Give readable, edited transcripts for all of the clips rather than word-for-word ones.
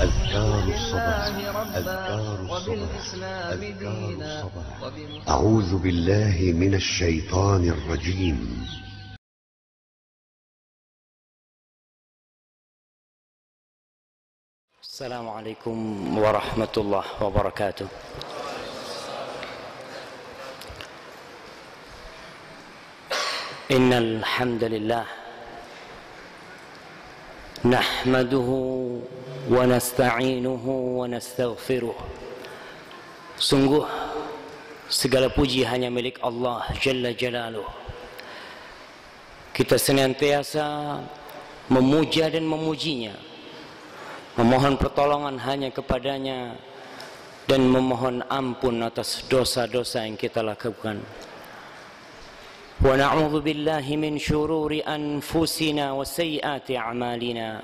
أذكار الصباح أذكار الصباح أذكار الصباح أعوذ بالله من الشيطان الرجيم. السلام عليكم ورحمة الله وبركاته. إن الحمد لله نحمده ونستعينه ونستغفره. Sungguh segala puji hanya milik Allah Jalla Jalaluh. Kita senantiasa memuja dan memujinya, memohon pertolongan hanya kepadanya dan memohon ampun atas dosa-dosa yang kita lakukan. Wa na'udzu billahi min syururi anfusina wa sayyiati a'malina.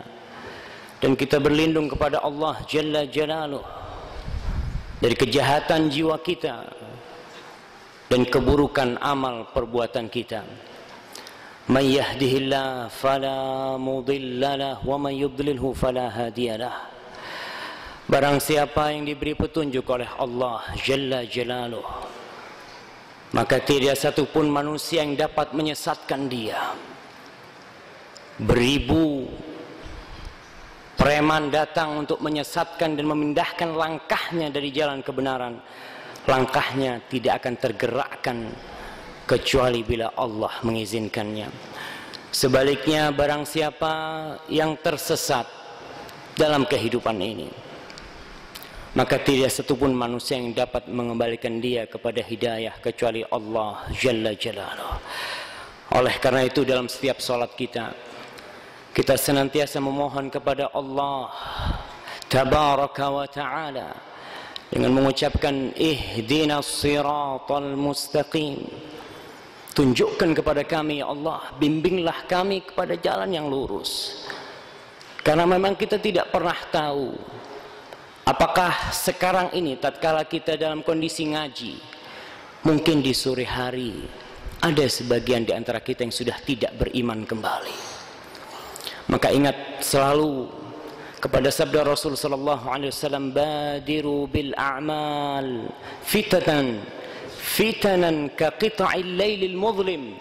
Dan kita berlindung kepada Allah Jalla Jalaluh dari kejahatan jiwa kita dan keburukan amal perbuatan kita. Man yahdihillahu fala mudhillalah wa man yudlilhu fala hadiyalah. Barang siapa yang diberi petunjuk oleh Allah Jalla Jalaluh, maka tidak satupun manusia yang dapat menyesatkan dia. Beribu preman datang untuk menyesatkan dan memindahkan langkahnya dari jalan kebenaran. Langkahnya tidak akan tergerakkan kecuali bila Allah mengizinkannya. Sebaliknya, barang siapa yang tersesat dalam kehidupan ini, maka tidak satupun manusia yang dapat mengembalikan dia kepada hidayah kecuali Allah Jalla Jalaluh. Oleh karena itu, dalam setiap salat kita senantiasa memohon kepada Allah Tabaraka wa Ta'ala dengan mengucapkan ihdinas siratal mustaqim. Tunjukkan kepada kami ya Allah, bimbinglah kami kepada jalan yang lurus. Karena memang kita tidak pernah tahu apakah sekarang ini tatkala kita dalam kondisi ngaji, mungkin di sore hari ada sebagian di antara kita yang sudah tidak beriman kembali. Maka ingat selalu kepada sabda Rasul sallallahu alaihi wasallam, badiru bil a'mal fitanan ka qita'il lailil mudlim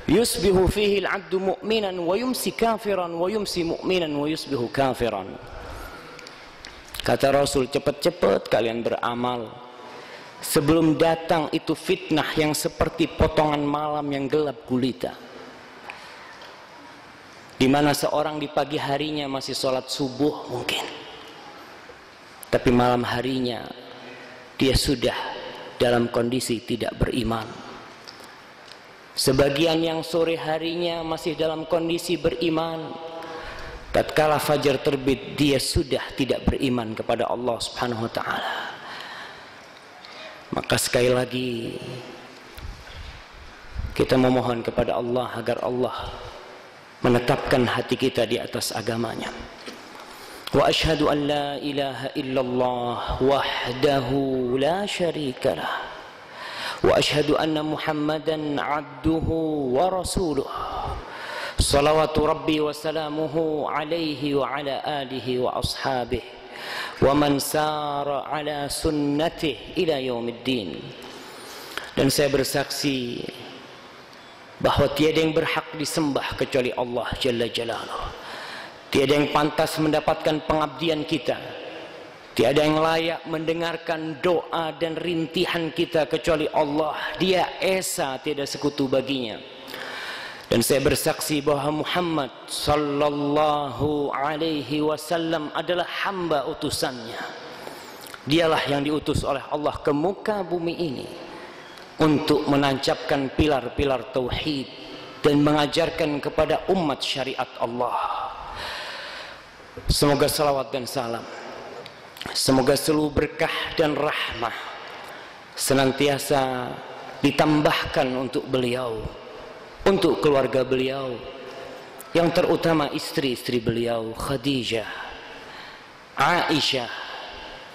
yusbihu fihi al-'abdu mu'minan wa yumsi kafiran wa yumsi mu'minan wa yusbihu kafiran. Kata Rasul, cepat-cepat kalian beramal sebelum datang itu fitnah yang seperti potongan malam yang gelap gulita, di mana seorang di pagi harinya masih sholat subuh mungkin, tapi malam harinya dia sudah dalam kondisi tidak beriman. Sebagian yang sore harinya masih dalam kondisi beriman, tatkala fajar terbit dia sudah tidak beriman kepada Allah Subhanahu wa Ta'ala. Maka sekali lagi kita memohon kepada Allah agar Allah menetapkan hati kita di atas agamanya. Wa ashhadu an la ilaha illallah wahdahu la syarika lah wa ashhadu anna Muhammadan abduhu wa rasuluh. Salawatu Rabbi wa salamuhu alaihi wa ala alihi wa ashabihi wa man sara ala sunnatihi ila yaumiddin. Dan saya bersaksi bahwa tiada yang berhak disembah kecuali Allah Jalla Jalaluh. Tiada yang pantas mendapatkan pengabdian kita, tiada yang layak mendengarkan doa dan rintihan kita kecuali Allah. Dia esa, tiada sekutu baginya. Dan saya bersaksi bahwa Muhammad sallallahu alaihi wasallam adalah hamba utusannya. Dialah yang diutus oleh Allah ke muka bumi ini untuk menancapkan pilar-pilar tauhid dan mengajarkan kepada umat syariat Allah. Semoga salawat dan salam, semoga seluruh berkah dan rahmah senantiasa ditambahkan untuk beliau, untuk keluarga beliau, yang terutama istri-istri beliau, Khadijah, Aisyah,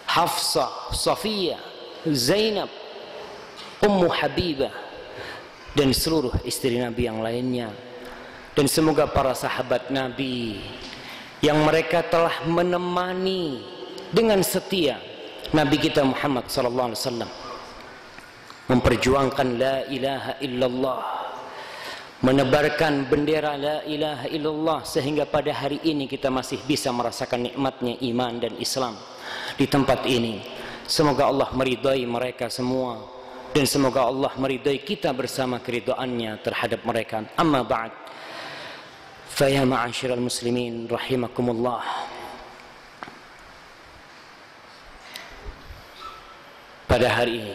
Hafsah, Safiyah, Zainab, Ummu Habibah, dan seluruh istri Nabi yang lainnya. Dan semoga para sahabat Nabi yang mereka telah menemani dengan setia Nabi kita Muhammad sallallahu alaihi wasallam memperjuangkan la ilaha illallah, menebarkan bendera la ilaha illallah, sehingga pada hari ini kita masih bisa merasakan nikmatnya iman dan Islam di tempat ini. Semoga Allah meridai mereka semua, dan semoga Allah meridai kita bersama keridhaannya terhadap mereka. Amma ba'd, fa ya ma'asyiral muslimin rahimakumullah. Pada hari ini,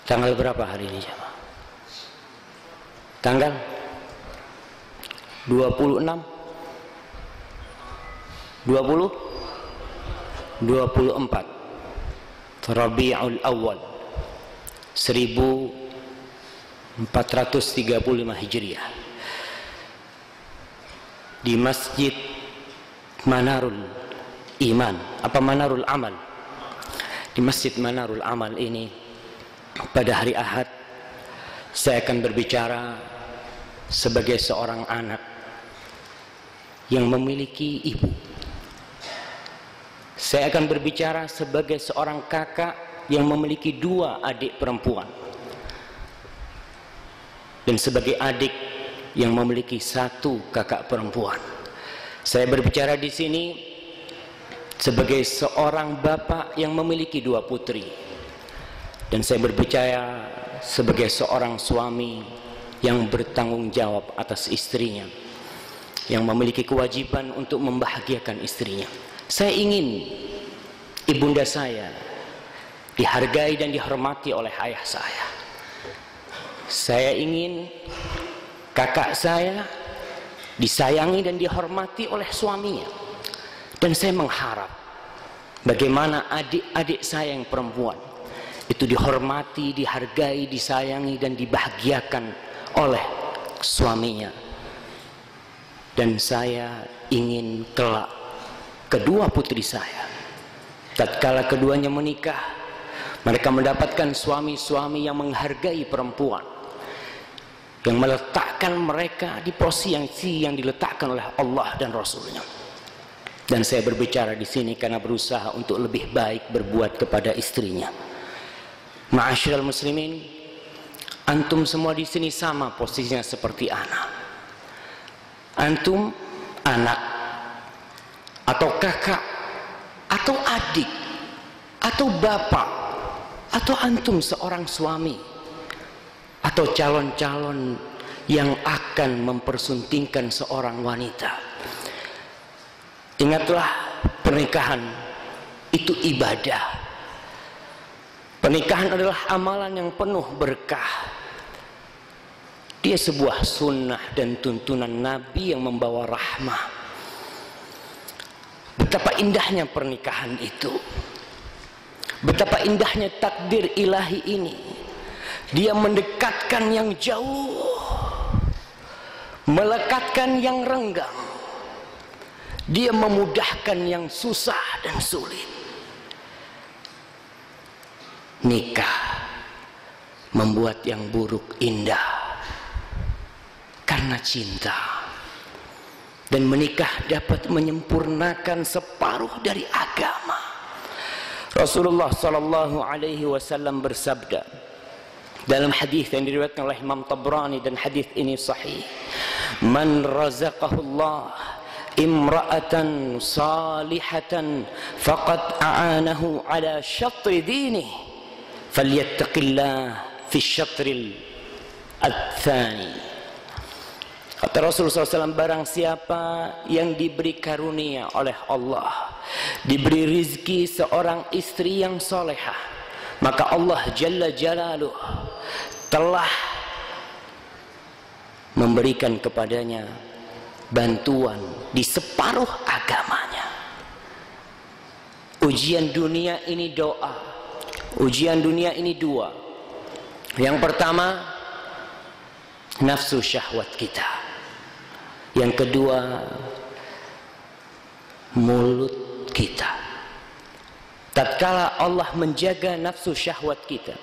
tanggal berapa hari ini jemaah? Tanggal 26 24 Rabiul Awal 1435 Hijriah, di Masjid Manarul Iman, Manarul Amal, di Masjid Manarul Amal ini pada hari Ahad, saya akan berbicara sebagai seorang anak yang memiliki ibu. Saya akan berbicara sebagai seorang kakak yang memiliki 2 adik perempuan, dan sebagai adik yang memiliki 1 kakak perempuan. Saya berbicara di sini sebagai seorang bapak yang memiliki 2 putri, dan saya berbicara sebagai seorang suami yang bertanggung jawab atas istrinya, yang memiliki kewajiban untuk membahagiakan istrinya. Saya ingin ibunda saya dihargai dan dihormati oleh ayah saya. Saya ingin kakak saya disayangi dan dihormati oleh suaminya. Dan saya mengharap bagaimana adik-adik saya yang perempuan itu dihormati, dihargai, disayangi, dan dibahagiakan oleh suaminya. Dan saya ingin kelak kedua putri saya, tatkala keduanya menikah, mereka mendapatkan suami-suami yang menghargai perempuan, yang meletakkan mereka di posisi yang diletakkan oleh Allah dan Rasulnya. Dan saya berbicara di sini karena berusaha untuk lebih baik berbuat kepada istrinya. Ma'asyiral muslimin, antum semua di sini sama posisinya seperti anak. Antum anak atau kakak atau adik atau bapak, atau antum seorang suami atau calon-calon yang akan mempersuntingkan seorang wanita. Ingatlah, pernikahan itu ibadah. Pernikahan adalah amalan yang penuh berkah. Dia sebuah sunnah dan tuntunan Nabi yang membawa rahmah. Betapa indahnya pernikahan itu. Betapa indahnya takdir ilahi ini. Dia mendekatkan yang jauh, melekatkan yang renggang. Dia memudahkan yang susah dan sulit. Nikah membuat yang buruk indah karena cinta, dan menikah dapat menyempurnakan separuh dari agama. Rasulullah sallallahu alaihi wasallam bersabda dalam hadis yang diriwayatkan oleh Imam Tabrani, dan hadis ini sahih, man razaqahullah imra'atan salihatan faqad a'anahu ala syatri dinih falyattaqillah fi syatril ats-tsani. Kata Rasulullah SAW, barang siapa yang diberi karunia oleh Allah, diberi rizki seorang istri yang solehah, maka Allah Jalla Jalaluh telah memberikan kepadanya bantuan di separuh agamanya. Ujian dunia ini doa. Ujian dunia ini 2. Yang pertama, nafsu syahwat kita. Yang kedua, mulut kita. Tatkala Allah menjaga nafsu syahwat kita,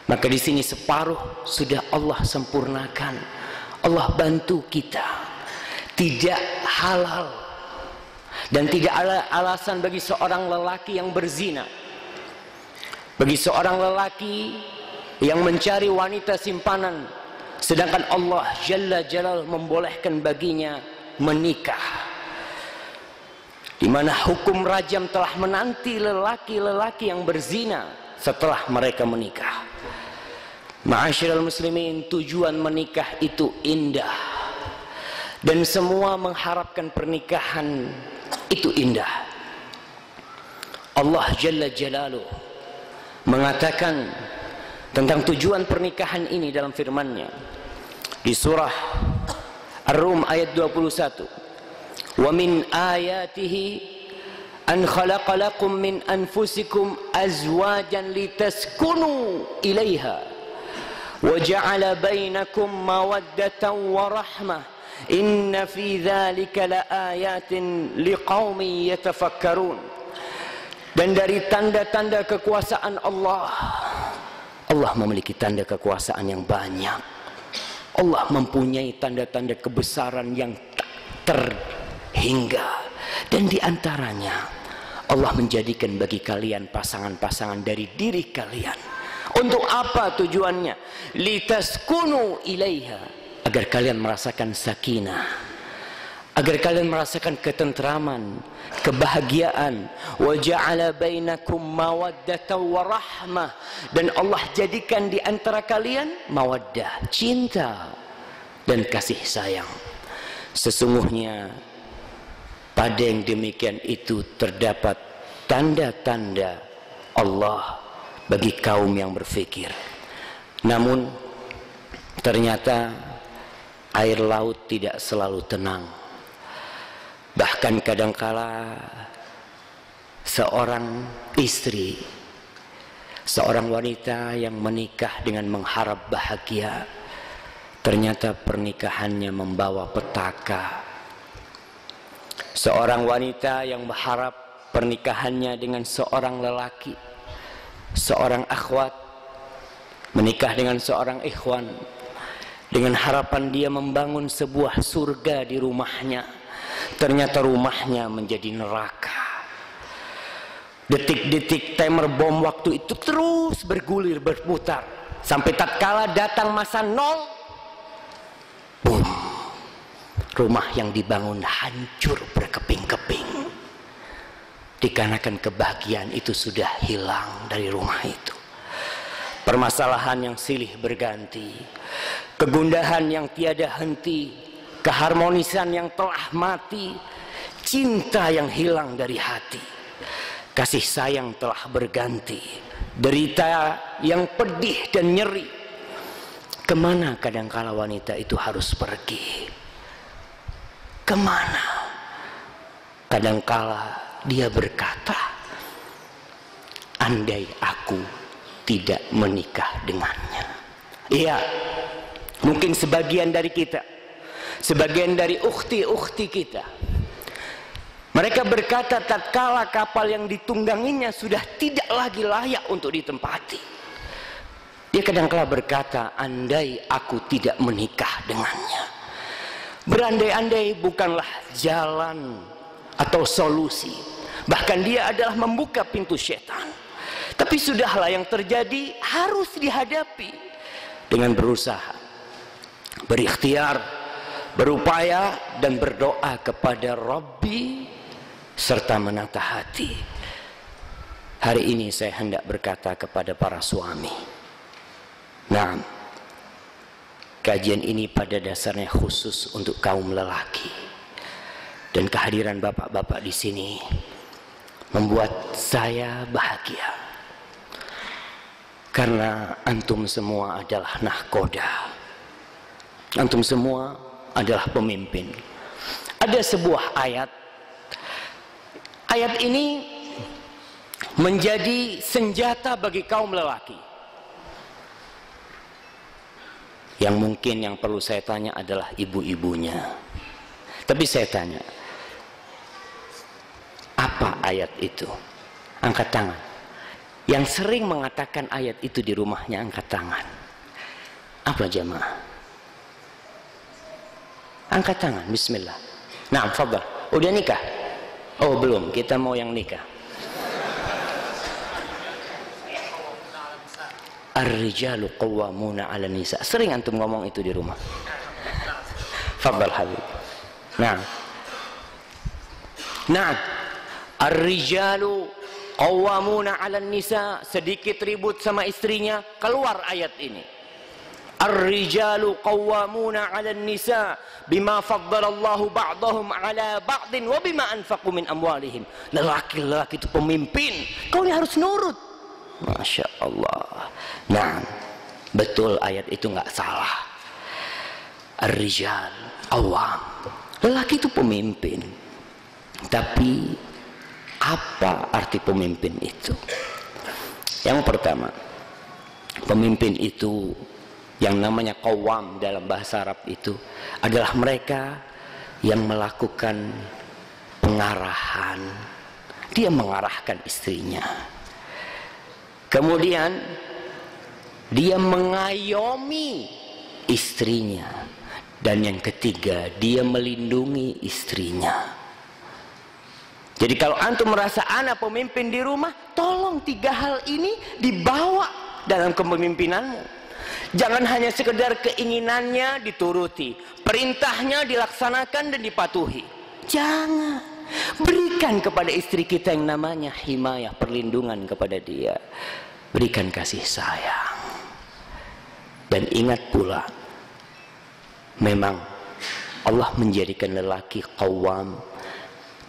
maka di sini separuh sudah Allah sempurnakan. Allah bantu kita. tidak halal dan tidak ada alasan bagi seorang lelaki yang berzina, bagi seorang lelaki yang mencari wanita simpanan, sedangkan Allah Jalla Jalal membolehkan baginya menikah, di mana hukum rajam telah menanti lelaki-lelaki yang berzina setelah mereka menikah. Ma'asyiral muslimin, tujuan menikah itu indah dan semua mengharapkan pernikahan itu indah. Allah Jalla Jalaluh mengatakan tentang tujuan pernikahan ini dalam firman-Nya di surah Ar-Rum ayat 21. Wa min ayatihi an khalaqa lakum min anfusikum azwajan litaskunu ilaiha wa ja'ala bainakum mawaddatan wa rahmah inna fi dzalika laayatin liqaumin yatafakkarun. Dan dari tanda-tanda kekuasaan Allah, Allah memiliki tanda kekuasaan yang banyak. Allah mempunyai tanda-tanda kebesaran yang tak terhingga, dan diantaranya Allah menjadikan bagi kalian pasangan-pasangan dari diri kalian. Untuk apa tujuannya? Litaskunu ilaiha, agar kalian merasakan sakinah, agar kalian merasakan ketentraman, kebahagiaan. Wa ja'ala bainakum mawaddatan wa rahmah, dan Allah jadikan di antara kalian mawaddah, cinta dan kasih sayang. Sesungguhnya pada yang demikian itu terdapat tanda-tanda Allah bagi kaum yang berfikir. Namun ternyata air laut tidak selalu tenang. Bahkan kadangkala seorang istri, seorang wanita yang menikah dengan mengharap bahagia, ternyata pernikahannya membawa petaka. Seorang wanita yang berharap pernikahannya dengan seorang lelaki, seorang akhwat, menikah dengan seorang ikhwan dengan harapan dia membangun sebuah surga di rumahnya, ternyata rumahnya menjadi neraka. Detik-detik timer bom waktu itu terus bergulir, berputar, sampai tatkala datang masa nol, boom, rumah yang dibangun hancur berkeping-keping, dikarenakan kebahagiaan itu sudah hilang dari rumah itu. Permasalahan yang silih berganti, kegundahan yang tiada henti, keharmonisan yang telah mati, cinta yang hilang dari hati, kasih sayang telah berganti, derita yang pedih dan nyeri. Kemana kadangkala wanita itu harus pergi? Kemana? Kadangkala dia berkata, andai aku tidak menikah dengannya. Iya, mungkin sebagian dari kita, sebagian dari ukhti-ukhti kita, mereka berkata tatkala kapal yang ditungganginya sudah tidak lagi layak untuk ditempati, dia kadangkala berkata, andai aku tidak menikah dengannya. Berandai-andai bukanlah jalan atau solusi, bahkan dia adalah membuka pintu setan. Tapi sudahlah, yang terjadi harus dihadapi dengan berusaha, berikhtiar, berupaya dan berdoa kepada Rabbi serta menata hati. Hari ini saya hendak berkata kepada para suami, nah, kajian ini pada dasarnya khusus untuk kaum lelaki, dan kehadiran bapak-bapak di sini membuat saya bahagia. Karena antum semua adalah nahkoda, antum semua adalah pemimpin. Ada sebuah ayat, ayat ini menjadi senjata bagi kaum lelaki. Yang mungkin yang perlu saya tanya adalah ibu-ibunya. Tapi saya tanya, apa ayat itu? Angkat tangan. Yang sering mengatakan ayat itu di rumahnya, angkat tangan. Apa jemaah? Angkat tangan, bismillah. Nah, fadhal. Udah nikah? Oh, belum. Kita mau yang nikah. Ar-rijalu qawwamuna 'ala nisa. Sering antum ngomong itu di rumah. Fadhal Habib. Nah, ar-rijalu qawwamuna 'ala nisa. Sedikit ribut sama istrinya, keluar ayat ini. Ar-rijalu qawwamuna 'ala nisa bima faddalallahu ba'dahum 'ala ba'din wa bima anfaqu min amwalihim. Lelaki-lelaki itu pemimpin, kau ini harus nurut. Masya Allah. Nah, betul ayat itu nggak salah. Ar-rijal qawwam, lelaki itu pemimpin. Tapi apa arti pemimpin itu? Yang pertama, pemimpin itu yang namanya qawwam dalam bahasa Arab itu adalah mereka yang melakukan pengarahan. Dia mengarahkan istrinya. Kemudian dia mengayomi istrinya. Dan yang ketiga, dia melindungi istrinya. Jadi kalau antum merasa anak pemimpin di rumah, tolong 3 hal ini dibawa dalam kepemimpinanmu. Jangan hanya sekedar keinginannya dituruti, perintahnya dilaksanakan dan dipatuhi. Jangan. Berikan kepada istri kita yang namanya himayah, perlindungan kepada dia. Berikan kasih sayang. Dan ingat pula, memang Allah menjadikan lelaki qawwam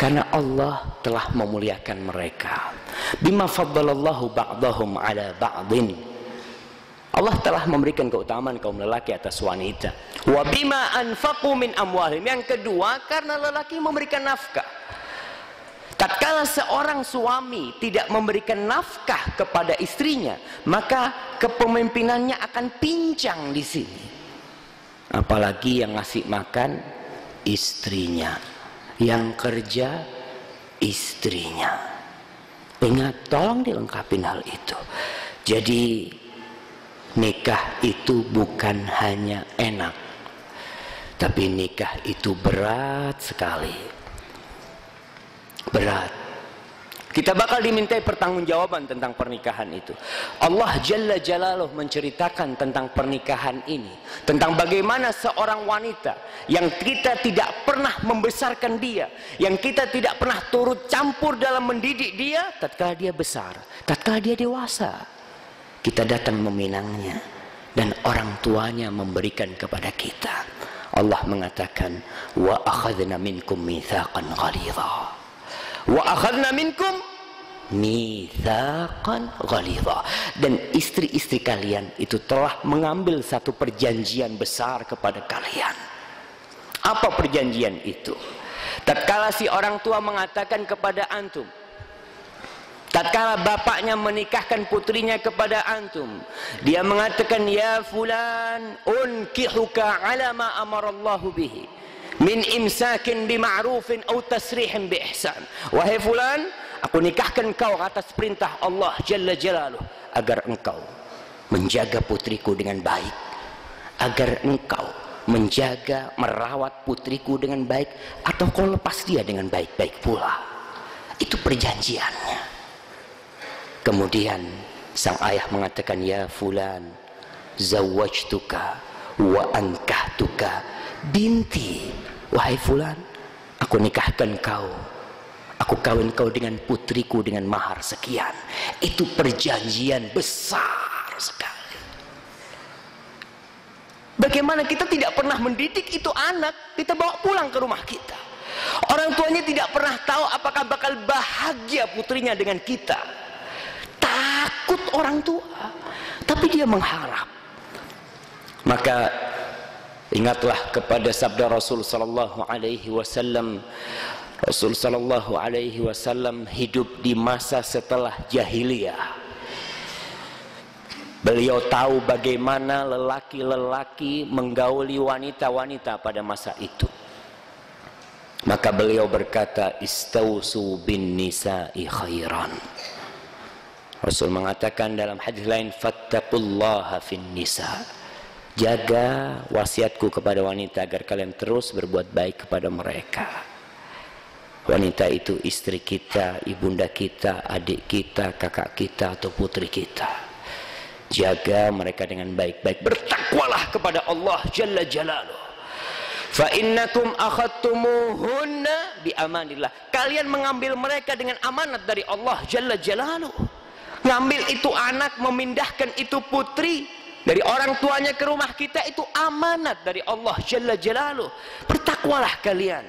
karena Allah telah memuliakan mereka. Bima faddalallahu ba'dahum 'ala ba'din. Allah telah memberikan keutamaan kaum lelaki atas wanita. Wa bima anfaqu min amwalihim. Yang kedua, karena lelaki memberikan nafkah. Tatkala seorang suami tidak memberikan nafkah kepada istrinya, maka kepemimpinannya akan pincang di sini. Apalagi yang ngasih makan istrinya, yang kerja istrinya. Ingat, tolong dilengkapin hal itu. Jadi nikah itu bukan hanya enak, tapi nikah itu berat sekali. Berat. Kita bakal dimintai pertanggungjawaban tentang pernikahan itu. Allah Jalla Jalaluh menceritakan tentang pernikahan ini, tentang bagaimana seorang wanita yang kita tidak pernah membesarkan dia, yang kita tidak pernah turut campur dalam mendidik dia, tatkala dia besar, tatkala dia dewasa, kita datang meminangnya dan orang tuanya memberikan kepada kita. Allah mengatakan, wa akhadna minkum mitsaqan ghalidha. Wa akhadna minkum mitsaqan ghalidha. Dan istri-istri kalian itu telah mengambil satu perjanjian besar kepada kalian. Apa perjanjian itu? Tatkala si orang tua mengatakan kepada antum, tatkala bapaknya menikahkan putrinya kepada antum, dia mengatakan, ya fulan unkihuka ala ma amarallahu bihi min imsakin bima'rufin atau tasrihin bi ihsan. Wahai fulan, aku nikahkan kau atas perintah Allah Jalla Jalaluh agar engkau menjaga putriku dengan baik, agar engkau menjaga, merawat putriku dengan baik, atau kau lepas dia dengan baik-baik pula. Itu perjanjiannya. Kemudian sang ayah mengatakan, ya fulan zawwajtuka wa ankahtuka binti. Wahai fulan, aku nikahkan kau, aku kawin kau dengan putriku dengan mahar sekian. Itu perjanjian besar sekali. Bagaimana kita tidak pernah mendidik itu anak, kita bawa pulang ke rumah kita. Orang tuanya tidak pernah tahu apakah bakal bahagia putrinya dengan kita. Takut orang tua, tapi dia mengharap. Maka ingatlah kepada sabda Rasul sallallahu alaihi wasallam. Rasul sallallahu alaihi wasallam hidup di masa setelah jahiliyah. Beliau tahu bagaimana lelaki-lelaki menggauli wanita-wanita pada masa itu. Maka beliau berkata, istausu bin nisa'i khairan. Rasul mengatakan dalam hadis lain, fattaqullaha fin nisa. Jaga wasiatku kepada wanita agar kalian terus berbuat baik kepada mereka. Wanita itu istri kita, ibunda kita, adik kita, kakak kita, atau putri kita. Jaga mereka dengan baik-baik. Bertakwalah kepada Allah Jalla Jalaluh. Fa innakum akhadtumuhunna bi amanillah. Kalian mengambil mereka dengan amanat dari Allah Jalla Jalaluh. Ngambil itu anak, memindahkan itu putri dari orang tuanya ke rumah kita, itu amanat dari Allah Jalla Jalaluh. Bertakwalah kalian.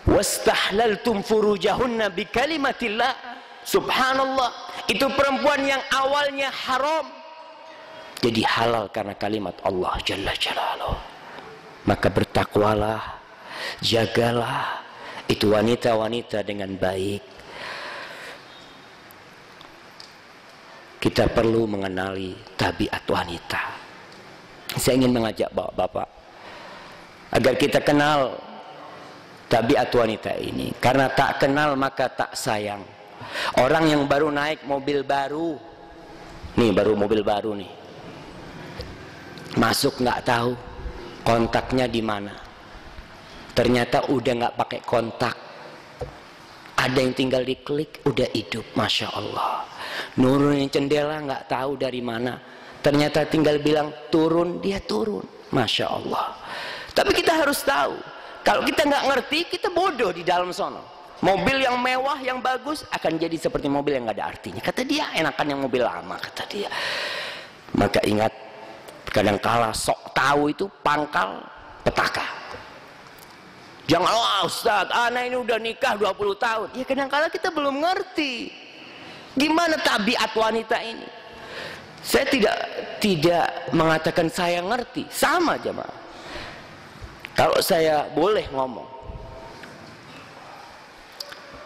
Wastahlaltum furujahunna bi kalimatillah. Subhanallah, itu perempuan yang awalnya haram jadi halal karena kalimat Allah Jalla Jalaluh. Maka bertakwalah, jagalah itu wanita-wanita dengan baik. Kita perlu mengenali tabiat wanita. Saya ingin mengajak bapak-bapak agar kita kenal tabiat wanita ini. Karena tak kenal maka tak sayang. Orang yang baru naik mobil baru, nih baru mobil baru nih, masuk nggak tahu kontaknya di mana. Ternyata udah nggak pakai kontak. Ada yang tinggal diklik udah hidup, masya Allah. Nurunin jendela nggak tahu dari mana. Ternyata tinggal bilang turun, dia turun, masya Allah. Tapi kita harus tahu, kalau kita nggak ngerti, kita bodoh di dalam sono. Mobil yang mewah, yang bagus akan jadi seperti mobil yang nggak ada artinya. Kata dia, enakan yang mobil lama, kata dia. Maka ingat, kadangkala sok tahu itu pangkal petaka. Jangan, oh Ustaz, anak ini udah nikah 20 tahun. Ya kadangkala kita belum ngerti gimana tabiat wanita ini. Saya tidak mengatakan saya ngerti, sama jemaah. Kalau saya boleh ngomong,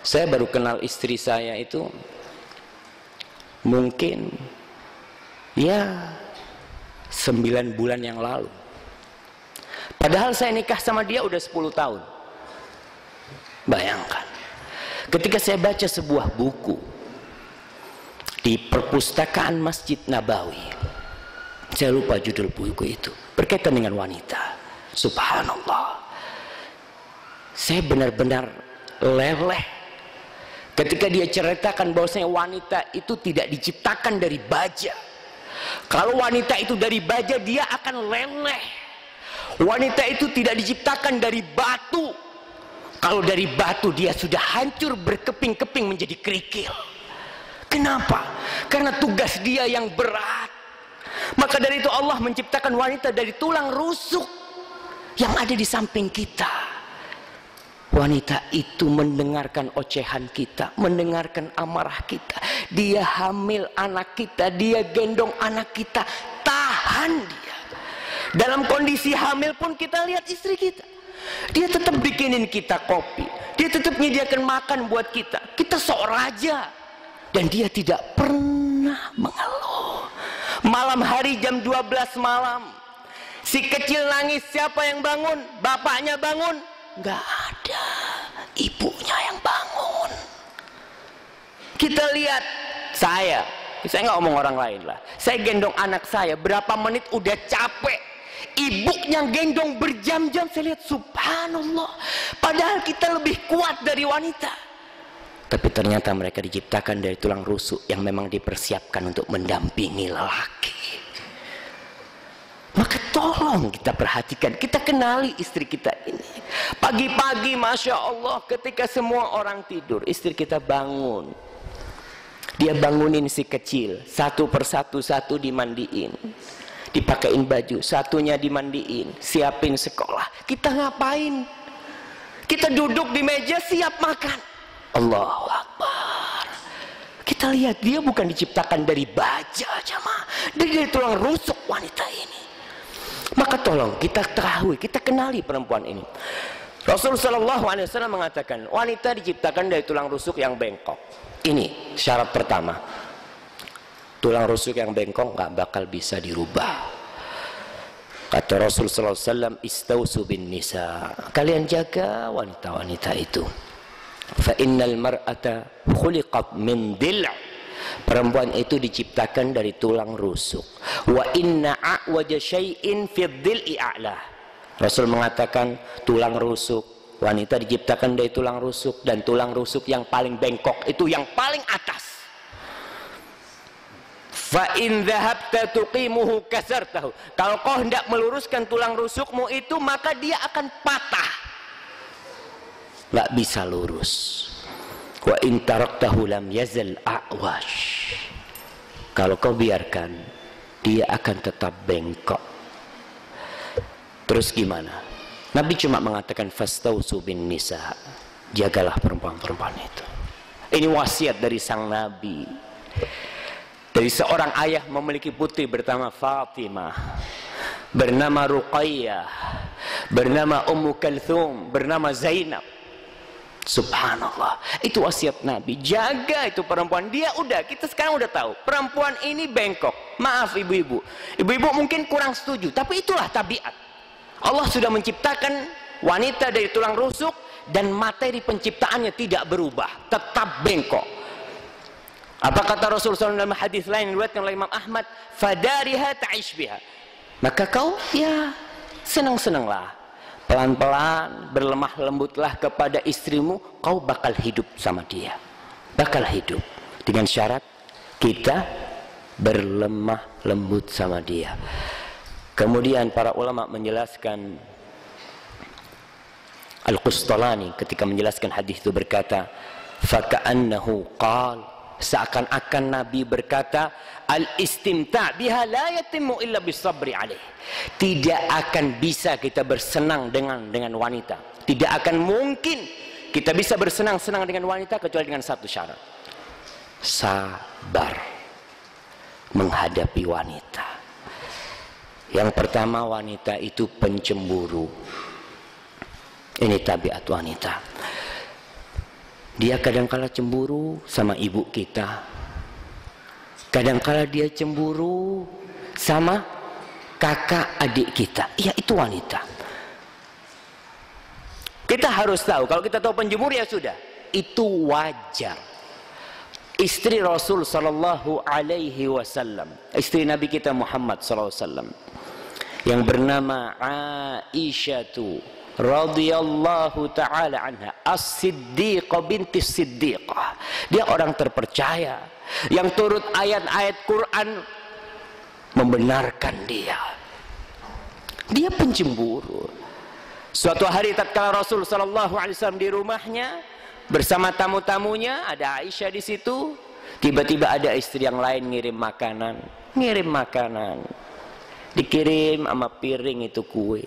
saya baru kenal istri saya itu mungkin ya 9 bulan yang lalu. Padahal saya nikah sama dia udah 10 tahun. Bayangkan, ketika saya baca sebuah buku di perpustakaan Masjid Nabawi, saya lupa judul buku itu, berkaitan dengan wanita. Subhanallah, saya benar-benar leleh ketika dia ceritakan bahwasanya wanita itu tidak diciptakan dari baja. Kalau wanita itu dari baja, dia akan leleh. Wanita itu tidak diciptakan dari batu. Kalau dari batu, dia sudah hancur berkeping-keping menjadi kerikil. Kenapa? Karena tugas dia yang berat. Maka dari itu Allah menciptakan wanita dari tulang rusuk yang ada di samping kita. Wanita itu mendengarkan ocehan kita, mendengarkan amarah kita. Dia hamil anak kita, dia gendong anak kita, tahan dia. Dalam kondisi hamil pun kita lihat istri kita, dia tetap bikinin kita kopi, dia tetap menyediakan makan buat kita. Kita sok raja, dan dia tidak pernah mengeluh. Malam hari jam 12 malam, si kecil nangis, siapa yang bangun? Bapaknya bangun? Nggak ada, ibunya yang bangun. Kita lihat, saya nggak ngomong orang lain lah, saya gendong anak saya berapa menit udah capek, ibunya gendong berjam-jam. Saya lihat, subhanallah, padahal kita lebih kuat dari wanita, tapi ternyata mereka diciptakan dari tulang rusuk yang memang dipersiapkan untuk mendampingi lelaki. Maka tolong kita perhatikan, kita kenali istri kita ini. Pagi-pagi masya Allah, ketika semua orang tidur, istri kita bangun. Dia bangunin si kecil, satu persatu, satu dimandiin, dipakein baju, satunya dimandiin, siapin sekolah. Kita ngapain? Kita duduk di meja siap makan. Allahu Akbar. Kita lihat, dia bukan diciptakan dari baja jamaah, dari tulang rusuk wanita ini. Maka tolong kita ketahui, kita kenali perempuan ini. Rasulullah SAW mengatakan wanita diciptakan dari tulang rusuk yang bengkok. Ini syarat pertama. Tulang rusuk yang bengkok nggak bakal bisa dirubah. Kata Rasulullah SAW, istausu bin nisa, kalian jaga wanita-wanita itu. Fa innal mar'ata khuliqat min dil'. Perempuan itu diciptakan dari tulang rusuk. Wa inna a'waja syai'in fid dhil'i a'la. Rasul mengatakan tulang rusuk, wanita diciptakan dari tulang rusuk, dan tulang rusuk yang paling bengkok itu yang paling atas. Fa in dhahabta tuqimuhu kasartahu. Kalau kau hendak meluruskan tulang rusukmu itu, maka dia akan patah, nggak bisa lurus. Wa in taraktahu lam yazal a'wash. Kalau kau biarkan, dia akan tetap bengkok. Terus gimana? Nabi cuma mengatakan fastausu bin nisa, jagalah perempuan-perempuan itu. Ini wasiat dari sang Nabi. Dari seorang ayah memiliki putri bernama Fatimah, bernama Ruqayyah, bernama Ummu Kalthum, bernama Zainab. Subhanallah, itu wasiat Nabi. Jaga itu perempuan. Dia udah, kita sekarang udah tahu perempuan ini bengkok. Maaf ibu-ibu, ibu-ibu mungkin kurang setuju, tapi itulah tabiat. Allah sudah menciptakan wanita dari tulang rusuk, dan materi penciptaannya tidak berubah, tetap bengkok. Apa kata Rasulullah dalam hadis lain diriwayatkan oleh Imam Ahmad? Fadariha ta'ish biha. Maka kau ya senang-senanglah, pelan-pelan berlemah lembutlah kepada istrimu, kau bakal hidup sama dia, bakal hidup, dengan syarat kita berlemah lembut sama dia. Kemudian para ulama menjelaskan, Al-Qustalani ketika menjelaskan hadis itu berkata, faka'annahu qal, seakan-akan Nabi berkata, al-istimta' biha la yatimmu illa bisabri alaih. Tidak akan bisa kita bersenang dengan wanita. Tidak akan mungkin kita bisa bersenang-senang dengan wanita kecuali dengan satu syarat. Sabar menghadapi wanita. Yang pertama, wanita itu pencemburu. Ini tabiat wanita. Dia kadangkala cemburu sama ibu kita, kadangkala dia cemburu sama kakak adik kita. Iya, itu wanita. Kita harus tahu, kalau kita tahu penjemur ya sudah, itu wajar. Istri Rasul sallallahu alaihi wasallam, istri Nabi kita Muhammad sallallahu alaihi wasallam, yang bernama Aisyah radhiyallahu ta'ala anha, as-siddiqah binti siddiqah. Dia orang terpercaya yang turut ayat-ayat Quran membenarkan dia. Dia pencemburu. Suatu hari tatkala Rasul sallallahu alaihi wasallam di rumahnya bersama tamu-tamunya, ada Aisyah di situ, tiba-tiba ada istri yang lain ngirim makanan, dikirim sama piring itu kue.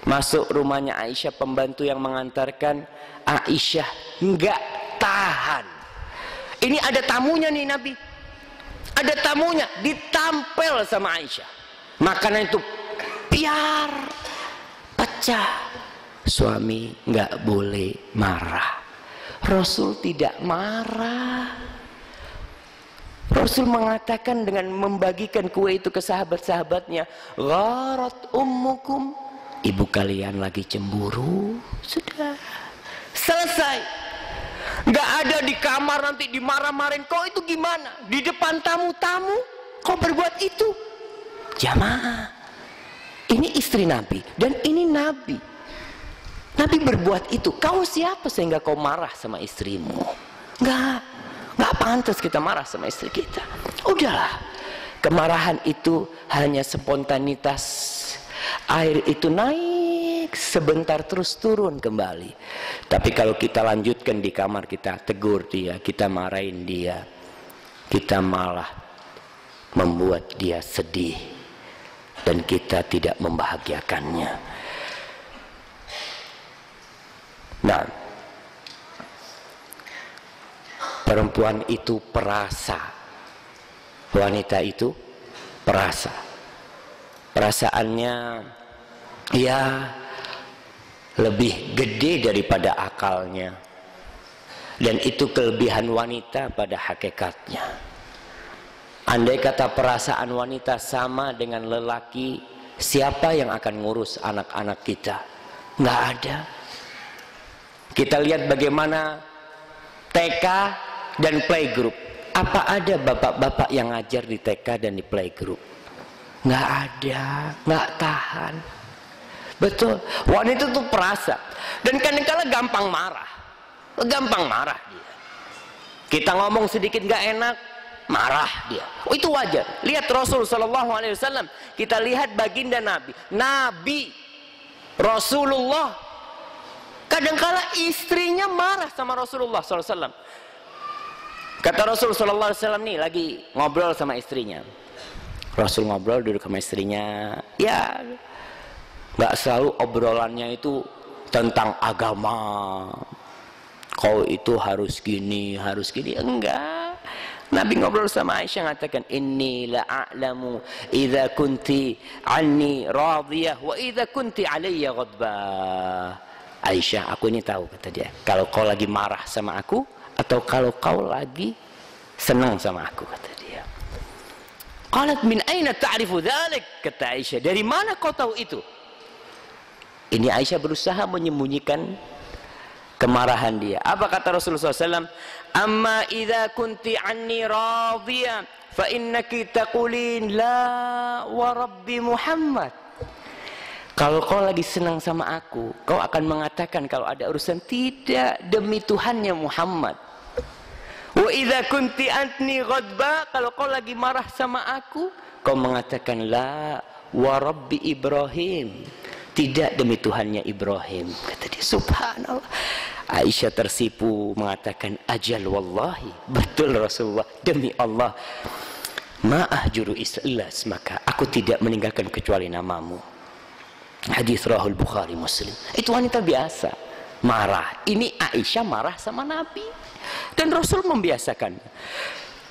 Masuk rumahnya Aisyah, pembantu yang mengantarkan, Aisyah nggak tahan. Ini ada tamunya nih Nabi, ada tamunya, ditampel sama Aisyah. Makanan itu piar, pecah. Suami nggak boleh marah. Rasul tidak marah. Rasul mengatakan dengan membagikan kue itu ke sahabat-sahabatnya, gharat ummukum, ibu kalian lagi cemburu. Sudah selesai. Nggak ada di kamar nanti dimarah-marahin, kau itu gimana di depan tamu-tamu kau berbuat itu. Jamaah, ini istri Nabi dan ini Nabi. Nabi berbuat itu, kau siapa sehingga kau marah sama istrimu? Nggak pantas kita marah sama istri kita. Udahlah, kemarahan itu hanya spontanitas. Air itu naik sebentar terus turun kembali. Tapi kalau kita lanjutkan di kamar, kita tegur dia, kita marahin dia, kita malah membuat dia sedih dan kita tidak membahagiakannya. Nah, perempuan itu perasa, wanita itu perasa. Perasaannya ya lebih gede daripada akalnya, dan itu kelebihan wanita pada hakikatnya. Andai kata perasaan wanita sama dengan lelaki, siapa yang akan ngurus anak-anak kita? Nggak ada. Kita lihat bagaimana TK dan playgroup. Apa ada bapak-bapak yang ngajar di TK dan di playgroup? nggak ada, nggak tahan. Betul, wanita itu perasa dan kadang-kadang gampang marah dia. Kita ngomong sedikit nggak enak, marah dia. Oh, itu wajar. Lihat Rasul Shallallahu Alaihi Wasallam. Kita lihat baginda Nabi Rasulullah. Kadang-kala istrinya marah sama Rasulullah Sallallahu Alaihi Wasallam. Kata Rasul Sallallahu Alaihi Wasallam nih lagi ngobrol sama istrinya. Rasul ngobrol duduk sama istrinya. Ya, nggak selalu obrolannya itu tentang agama. Kau itu harus gini, enggak. Nabi ngobrol sama Aisyah mengatakan, inni la a'lamu idza kunti anni radiyah wa idza kunti alayya ghadbah. Aisyah, aku ini tahu, kata dia, kalau kau lagi marah sama aku atau kalau kau lagi senang sama aku, kata dia. Qalat min aina ta'rifu dzalik? Kata Aisyah, dari mana kau tahu itu? Ini Aisyah berusaha menyembunyikan kemarahan dia. Apa kata Rasulullah SAW? Amma idza kunti anni radiyah fa innaki taqulin la wa rabbi Muhammad. Kalau kau lagi senang sama aku, kau akan mengatakan kalau ada urusan, tidak, demi Tuhannya Muhammad. Wa idza kunti anni ghadba, kalau kau lagi marah sama aku, kau mengatakan la wa rabbi Ibrahim, tidak, demi Tuhannya Ibrahim. Kata dia, subhanallah. Aisyah tersipu mengatakan, ajal wallahi, betul Rasulullah, demi Allah, ma'ah juru islas, maka aku tidak meninggalkan kecuali namamu. Hadis rahul Bukhari Muslim. Itu wanita biasa marah. Ini Aisyah marah sama Nabi dan Rasul membiasakan.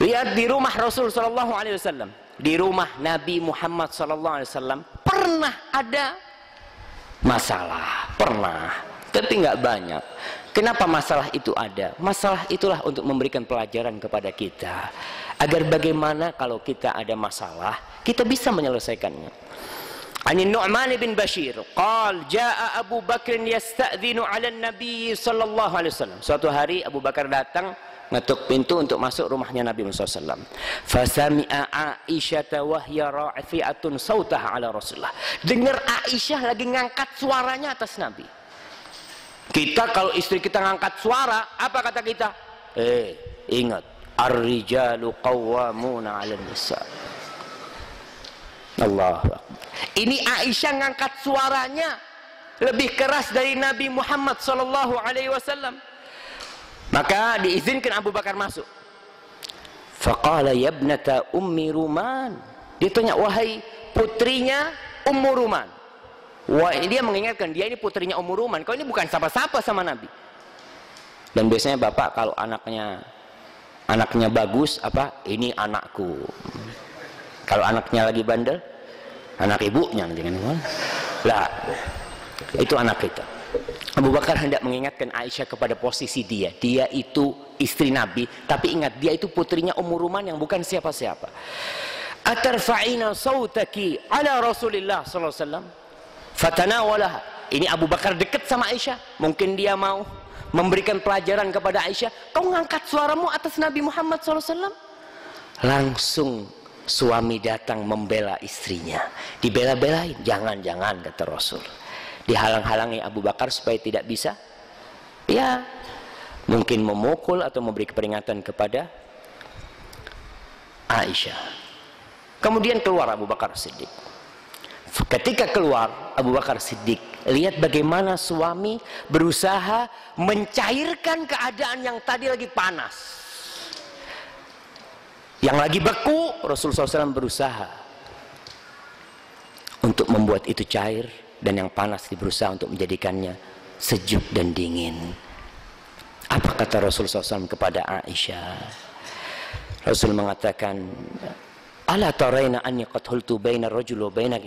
Lihat di rumah Rasul sallallahu alaihi wasallam, di rumah Nabi Muhammad sallallahu alaihi wasallam pernah ada masalah, pernah, tapi nggak banyak. Kenapa masalah itu ada? Masalah itulah untuk memberikan pelajaran kepada kita agar bagaimana kalau kita ada masalah kita bisa menyelesaikannya. Ani Nu'man bin Bashir qal jaa Abu Bakr yasta'dhinu 'ala an-nabi sallallahu alaihi wasallam. Suatu hari Abu Bakar datang ngetuk pintu untuk masuk rumahnya Nabi Muhammad SAW. Fasami'a Aisyah wa hiya rafi'atun sautaha 'ala Rasulullah. Dengar Aisyah lagi ngangkat suaranya atas Nabi. Kita kalau istri kita ngangkat suara, apa kata kita? Ingat, ar-rijalu qawwamuna 'alan nisa. Allahu Akbar. Ini Aisyah ngangkat suaranya lebih keras dari Nabi Muhammad sallallahu alaihi wasallam. Maka diizinkan Abu Bakar masuk. Faqala ya ibnata ummi Ruman. Dia tanya, wahai putrinya Ummu Ruman. Wah, dia mengingatkan dia ini putrinya Ummu Ruman. Kau ini bukan siapa-siapa sama Nabi. Dan biasanya bapak kalau anaknya bagus, apa? Ini anakku. Kalau anaknya lagi bandel, anak ibunya nanti kan. Lah, itu anak kita. Abu Bakar hendak mengingatkan Aisyah kepada posisi dia. Dia itu istri Nabi, tapi ingat dia itu putrinya Ummu Ruman yang bukan siapa-siapa. Atarfa'ina sautaki ala Rasulillah sallallahu alaihi wasallam fatanawalaha. Ini Abu Bakar dekat sama Aisyah, mungkin dia mau memberikan pelajaran kepada Aisyah. Kau ngangkat suaramu atas Nabi Muhammad sallallahu alaihi wasallam. Langsung suami datang membela istrinya, dibela-belain. Jangan kata Rasul, dihalang-halangi Abu Bakar supaya tidak bisa, ya mungkin memukul atau memberi peringatan kepada Aisyah. Kemudian keluar Abu Bakar Siddiq. Ketika keluar Abu Bakar Siddiq, lihat bagaimana suami berusaha mencairkan keadaan yang tadi lagi panas, yang lagi beku. Rasulullah SAW berusaha untuk membuat itu cair, dan yang panas berusaha untuk menjadikannya sejuk dan dingin. Apa kata Rasulullah SAW kepada Aisyah? Rasul mengatakan, ala taraina anni qad hultu baina rajul wa baina,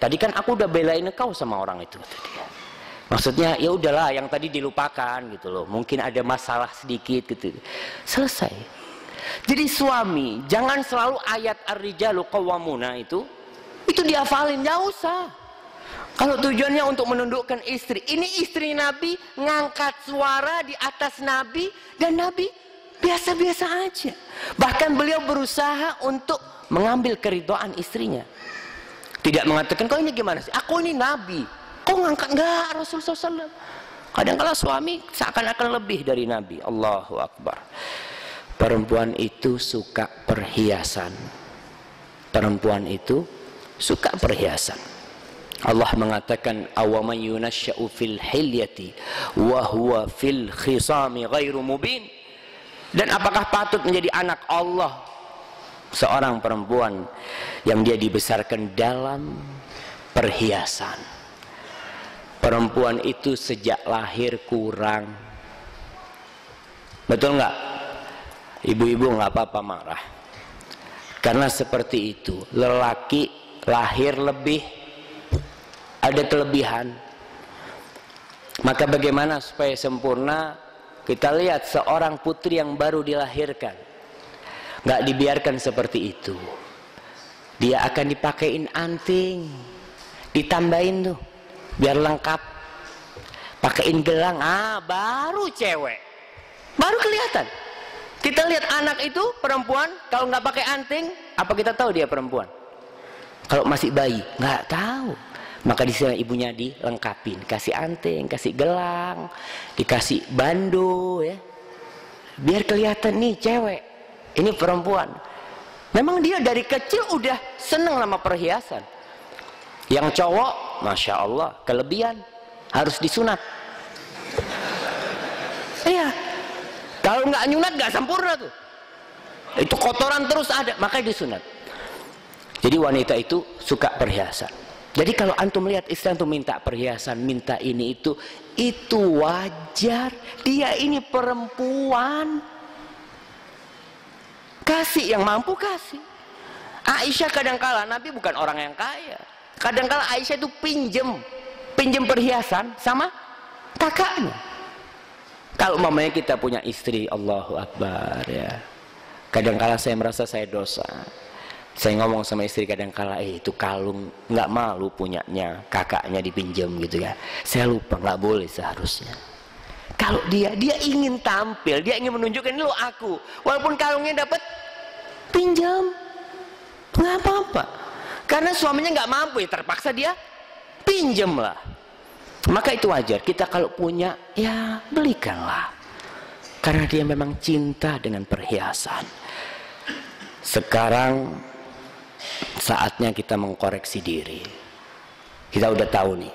tadi kan aku udah belain kau sama orang itu, kata dia. Maksudnya ya udahlah, yang tadi dilupakan gitu loh, mungkin ada masalah sedikit gitu, selesai. Jadi suami jangan selalu ayat ar-rijalu qawwamuna itu dihafalin, enggak usah. Kalau tujuannya untuk menundukkan istri, ini istri Nabi ngangkat suara di atas Nabi, dan Nabi biasa-biasa aja. Bahkan beliau berusaha untuk mengambil keridhaan istrinya. Tidak mengatakan, kau ini gimana sih? Aku ini nabi. Kau ngangkat enggak Rasul SAW. Kadang-kala suami seakan-akan lebih dari nabi. Allahu Akbar. Perempuan itu suka perhiasan. Perempuan itu suka perhiasan. Allah mengatakan, awaman yunasya'u fil hilyati wa huwa fil khisami ghairu mubin. Dan apakah patut menjadi anak Allah seorang perempuan yang dia dibesarkan dalam perhiasan? Perempuan itu sejak lahir kurang. Betul nggak? Ibu-ibu nggak apa-apa marah. Karena seperti itu, lelaki lahir lebih, ada kelebihan. Maka bagaimana supaya sempurna? Kita lihat seorang putri yang baru dilahirkan, nggak dibiarkan seperti itu. Dia akan dipakein anting, ditambahin tuh, biar lengkap. Pakein gelang, baru cewek, baru kelihatan. Kita lihat anak itu perempuan, kalau nggak pakai anting, apa kita tahu dia perempuan? Kalau masih bayi, nggak tahu. Maka di sana ibunya dilengkapin, kasih anting, kasih gelang, dikasih bando, ya, biar kelihatan nih cewek, ini perempuan. Memang dia dari kecil udah seneng sama perhiasan. Yang cowok, masya Allah, kelebihan, harus disunat. Iya, kalau nggak nyunat nggak sempurna tuh. Itu kotoran terus ada, makanya disunat. Jadi wanita itu suka perhiasan. Jadi kalau antum melihat istri antum minta perhiasan, minta ini itu wajar. Dia ini perempuan. Kasih yang mampu kasih. Aisyah kadangkala, Nabi bukan orang yang kaya. Kadangkala Aisyah itu pinjem perhiasan sama kakaknya. Kalau mamanya kita punya istri, Allahu Akbar, ya. Kadangkala saya merasa saya dosa. Saya ngomong sama istri kadang-kala, itu kalung nggak malu punyanya kakaknya dipinjam gitu ya. Saya lupa, nggak boleh seharusnya. Kalau dia ingin tampil, dia ingin menunjukkan, ini lo aku. Walaupun kalungnya dapat pinjam, nggak apa-apa. Karena suaminya nggak mampu, ya terpaksa dia pinjam lah. Maka itu wajar. Kita kalau punya, ya belikanlah. Karena dia memang cinta dengan perhiasan. Sekarang saatnya kita mengkoreksi diri. Kita udah tahu nih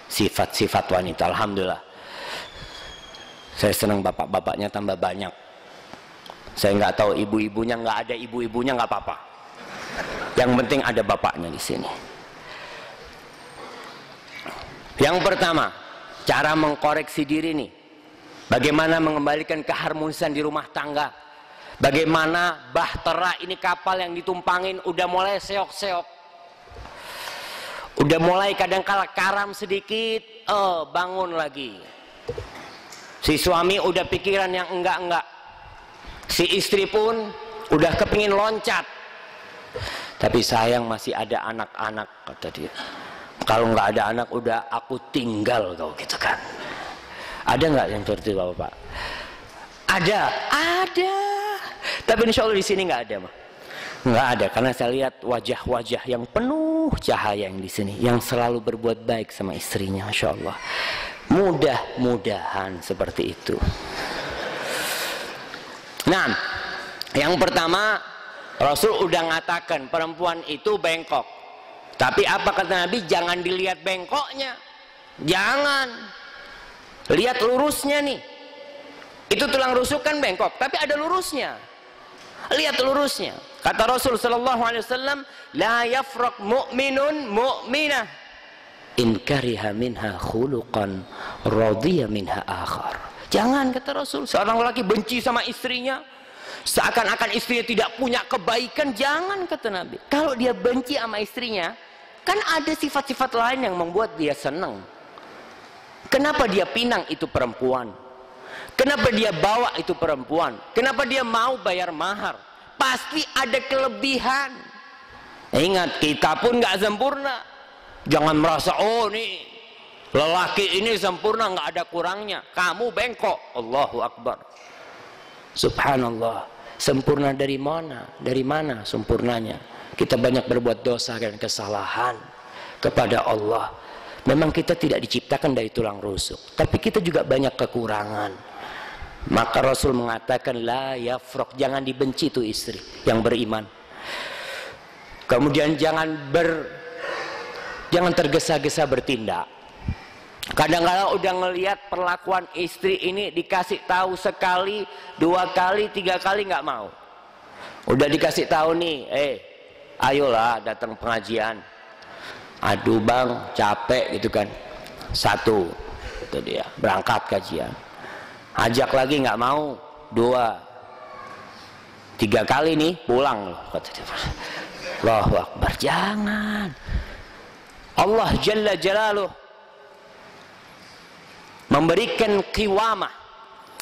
sifat-sifat wanita. Alhamdulillah, saya senang bapak-bapaknya tambah banyak. Saya nggak tahu ibu-ibunya, nggak ada ibu-ibunya nggak apa-apa. Yang penting ada bapaknya di sini. Yang pertama, cara mengkoreksi diri nih. Bagaimana mengembalikan keharmonisan di rumah tangga. Bagaimana bahtera ini kapal yang ditumpangin udah mulai seok-seok, udah mulai kadang-kala karam sedikit, bangun lagi. Si suami udah pikiran yang enggak-enggak, si istri pun udah kepingin loncat. Tapi sayang masih ada anak-anak, kata dia. Kalau nggak ada anak udah aku tinggal kau, gitu kan. Ada nggak yang seperti itu, Bapak? Ada. Tapi insya Allah di sini nggak ada, mah. Nggak ada, karena saya lihat wajah-wajah yang penuh cahaya yang di sini, yang selalu berbuat baik sama istrinya, masya Allah. Mudah-mudahan seperti itu. Nah, yang pertama, Rasul udah ngatakan perempuan itu bengkok. Tapi apa kata Nabi? Jangan dilihat bengkoknya, jangan lihat lurusnya nih. Itu tulang rusuk kan bengkok, tapi ada lurusnya. Lihat lurusnya. Kata Rasul sallallahu alaihi wasallam, la yafraq mu'minun mu'minah in kariha minha khuluqan radiya minha akhar. Jangan, kata Rasul, seorang lelaki benci sama istrinya, seakan-akan istrinya tidak punya kebaikan. Jangan, kata Nabi. Kalau dia benci sama istrinya, kan ada sifat-sifat lain yang membuat dia senang. Kenapa dia pinang itu perempuan? Kenapa dia bawa itu perempuan? Kenapa dia mau bayar mahar? Pasti ada kelebihan. Ingat, kita pun nggak sempurna. Jangan merasa, oh nih lelaki ini sempurna, nggak ada kurangnya. Kamu bengkok. Allahu Akbar. Subhanallah. Sempurna dari mana? Dari mana sempurnanya? Kita banyak berbuat dosa dan kesalahan kepada Allah. Memang kita tidak diciptakan dari tulang rusuk, tapi kita juga banyak kekurangan. Maka Rasul mengatakan la yafraq, jangan dibenci itu istri yang beriman. Kemudian jangan tergesa-gesa bertindak. Kadang-kadang udah ngelihat perlakuan istri ini, dikasih tahu sekali, 2 kali, 3 kali nggak mau. Udah dikasih tahu nih, ayolah datang pengajian. Aduh bang, capek gitu kan. 1, itu dia berangkat kajian. Ajak lagi nggak mau, 2, 3 kali nih pulang loh. Allahu Akbar, jangan. Allah Jalla Jalaluh memberikan qiwamah,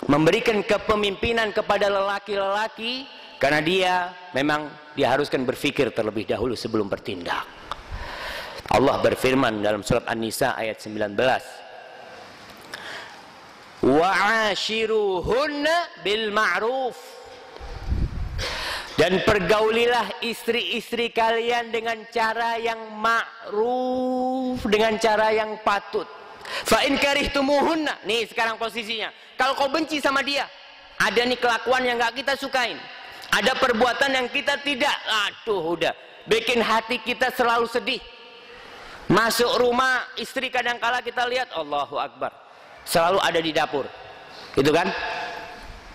memberikan kepemimpinan kepada lelaki-lelaki karena dia memang diharuskan berpikir terlebih dahulu sebelum bertindak. Allah berfirman dalam surat An-Nisa ayat 19, wa'ashiruhunna bil ma'ruf, dan pergaulilah istri-istri kalian dengan cara yang ma'ruf, dengan cara yang patut. Fa in karihtumuhunna, nih sekarang posisinya, kalau kau benci sama dia, ada nih kelakuan yang gak kita sukain, ada perbuatan yang kita tidak, aduh udah bikin hati kita selalu sedih. Masuk rumah istri kadangkala kita lihat Allahu Akbar selalu ada di dapur, gitu kan?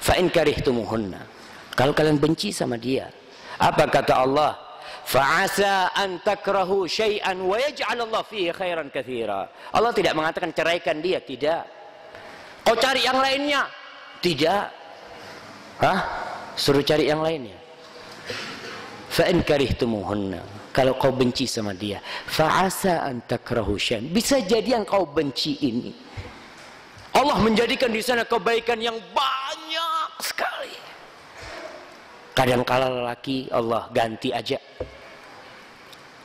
Fa in karihtumuhunna, kalau kalian benci sama dia, apa kata Allah? Fa'asa an takrahu syai'an wa yaj'alallahu fihi khairan katsira. Allah tidak mengatakan ceraikan dia, tidak. Kau cari yang lainnya, tidak. Suruh cari yang lainnya. Fa in karihtumuhunna, kalau kau benci sama dia, fa'asa an takrahu syai'an, bisa jadi yang kau benci ini Allah menjadikan di sana kebaikan yang banyak sekali. Kadang-kala lelaki Allah ganti aja.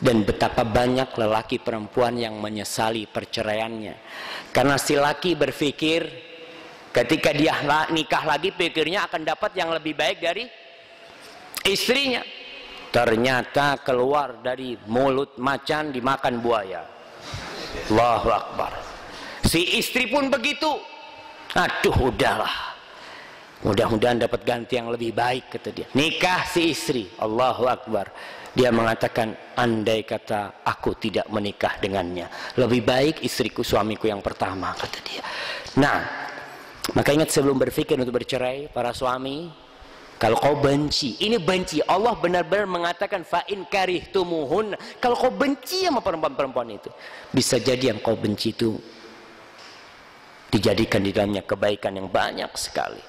Dan betapa banyak lelaki perempuan yang menyesali perceraiannya. Karena si laki berpikir ketika dia nikah lagi, pikirnya akan dapat yang lebih baik dari istrinya. Ternyata keluar dari mulut macan dimakan buaya. Allahu Akbar. Si istri pun begitu. Aduh udahlah, mudah-mudahan dapat ganti yang lebih baik, kata dia. Nikah si istri, Allahu Akbar. Dia mengatakan, andai kata aku tidak menikah dengannya, lebih baik istriku, suamiku yang pertama, kata dia. Nah, maka ingat sebelum berpikir untuk bercerai, para suami, kalau kau benci, ini benci, Allah benar-benar mengatakan fa in karihtumuhun, kalau kau benci sama perempuan-perempuan itu, bisa jadi yang kau benci itu dijadikan di dalamnya kebaikan yang banyak sekali.